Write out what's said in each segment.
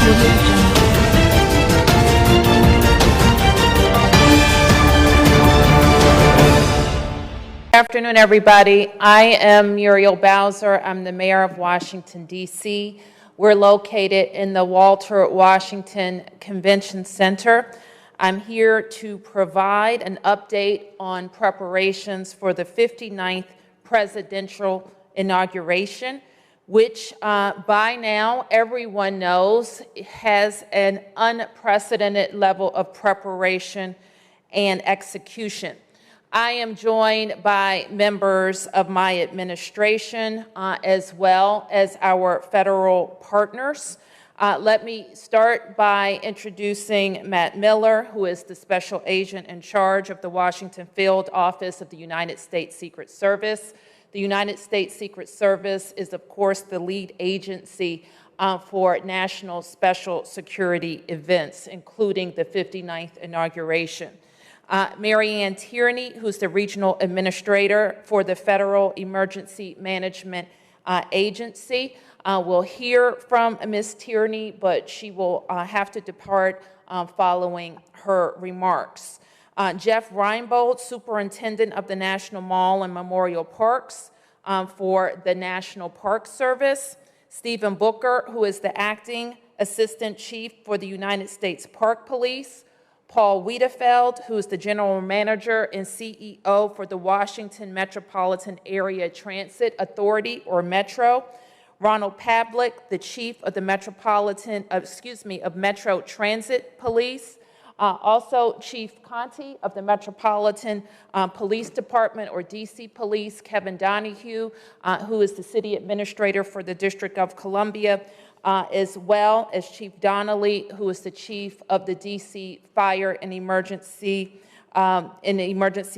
Good afternoon, everybody. I am Muriel Bowser. I'm the mayor of Washington, D.C. We're located in the Walter Washington Convention Center. I'm here to provide an update on preparations for the 59th presidential inauguration, which by now everyone knows has an unprecedented level of preparation and execution. I am joined by members of my administration as well as our federal partners. Let me start by introducing Matt Miller, who is the special agent in charge of the Washington Field Office of the United States Secret Service. The United States Secret Service is, of course, the lead agency for national special security events, including the 59th inauguration. Mary Ann Tierney, who's the regional administrator for the Federal Emergency Management Agency. We'll hear from Ms. Tierney, but she will have to depart following her remarks. Jeff Reinbold, superintendent of the National Mall and Memorial Parks for the National Park Service. Stephen Booker, who is the acting assistant chief for the United States Park Police. Paul Wiedefeld, who is the general manager and CEO for the Washington Metropolitan Area Transit Authority, or Metro. Ronald Pavlik, the chief of the Metro Transit Police. Also, Chief Conti of the Metropolitan Police Department, or DC Police. Kevin Donahue, who is the city administrator for the District of Columbia, as well as Chief Donnelly, who is the chief of the DC Fire and Emergency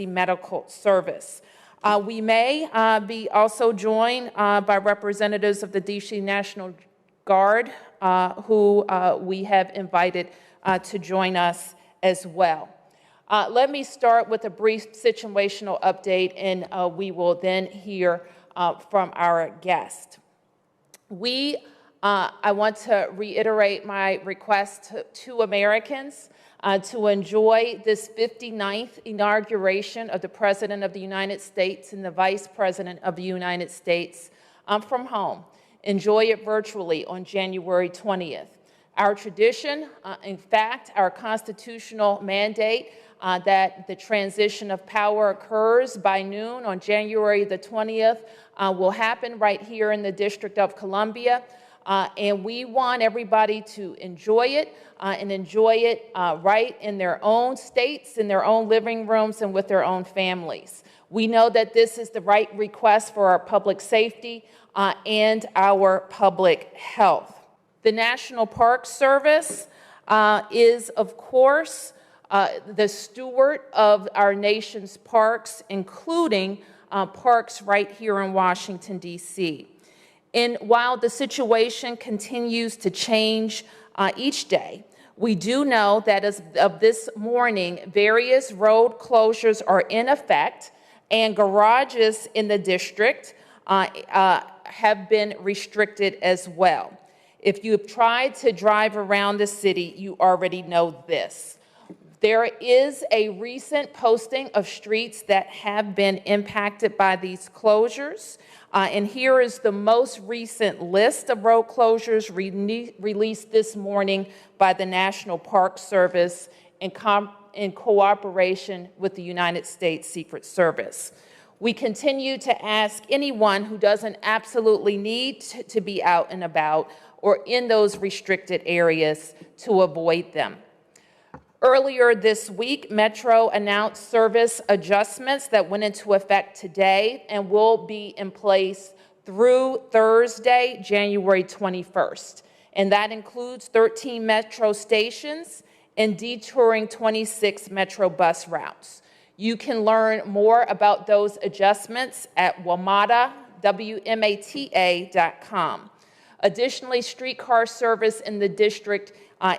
Medical Service. We may be also joined by representatives of the DC National Guard, who we have invited to join us as well. Let me start with a brief situational update, and we will then hear from our guest. I want to reiterate my request to Americans to enjoy this 59th inauguration of the President of the United States and the Vice President of the United States from home. Enjoy it virtually on January 20th. Our tradition, in fact, our constitutional mandate that the transition of power occurs by noon on January the 20th will happen right here in the District of Columbia. And we want everybody to enjoy it and enjoy it right in their own states, in their own living rooms, and with their own families. We know that this is the right request for our public safety and our public health. The National Park Service is, of course, the steward of our nation's parks, including parks right here in Washington, D.C. And while the situation continues to change each day, we do know that as of this morning, various road closures are in effect, and garages in the district have been restricted as well. If you have tried to drive around the city, you already know this. There is a recent posting of streets that have been impacted by these closures. And here is the most recent list of road closures released this morning by the National Park Service in cooperation with the United States Secret Service. We continue to ask anyone who doesn't absolutely need to be out and about or in those restricted areas to avoid them. Earlier this week, Metro announced service adjustments that went into effect today and will be in place through Thursday, January 21st. And that includes 13 Metro stations and detouring 26 Metro bus routes. You can learn more about those adjustments at WMATA.com. Additionally, streetcar service in the district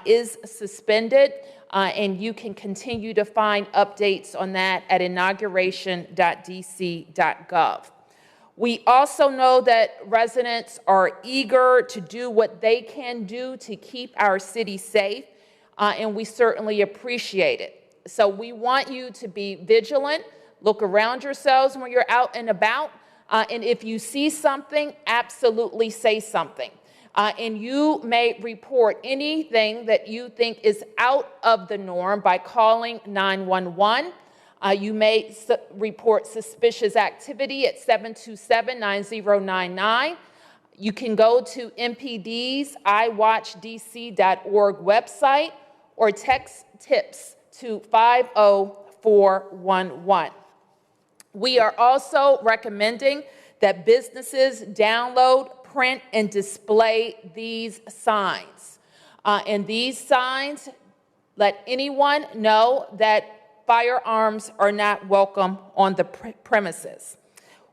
is suspended, and you can continue to find updates on that at inauguration.dc.gov. We also know that residents are eager to do what they can do to keep our city safe, and we certainly appreciate it. So we want you to be vigilant, look around yourselves when you're out and about, and if you see something, absolutely say something. And you may report anything that you think is out of the norm by calling 911. You may report suspicious activity at 727-9099. You can go to MPD's iWatchDC.org website or text tips to 50411. We are also recommending that businesses download, print, and display these signs. And these signs let anyone know that firearms are not welcome on the premises.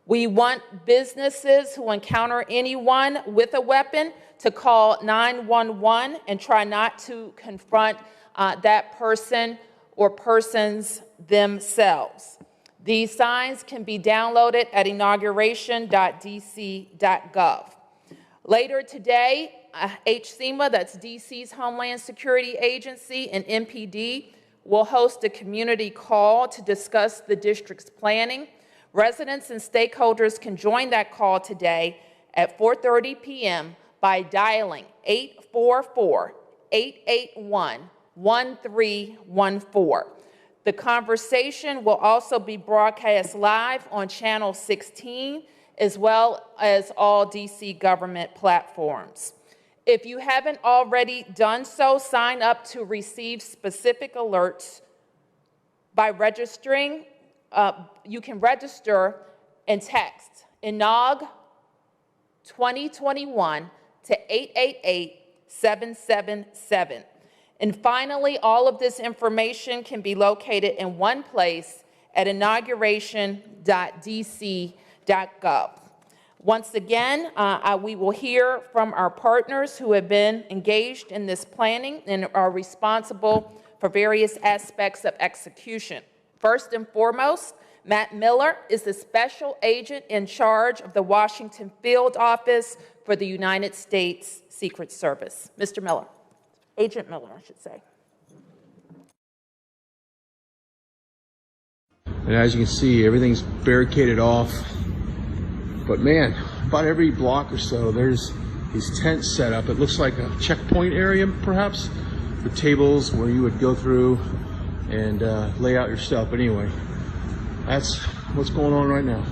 We want businesses who encounter anyone with a weapon to call 911 and try not to confront that person or persons themselves. These signs can be downloaded at inauguration.dc.gov. Later today, HSEMA, that's DC's Homeland Security Agency, and MPD will host a community call to discuss the district's planning. Residents and stakeholders can join that call today at 4:30 p.m. by dialing 844-881-1314. The conversation will also be broadcast live on Channel 16, as well as all DC government platforms. If you haven't already done so, sign up to receive specific alerts by registering. You can register and text INAUG 2021 to 888-777. And finally, all of this information can be located in one place at inauguration.dc.gov. Once again, we will hear from our partners who have been engaged in this planning and are responsible for various aspects of execution. First and foremost, Matt Miller is the special agent in charge of the Washington Field Office for the United States Secret Service. Mr. Miller, Agent Miller, I should say. And as you can see, everything's barricaded off. But man, about every block or so, there's these tents set up. It looks like a checkpoint area, perhaps, with tables where you would go through and lay out your stuff. But anyway, that's what's going on right now.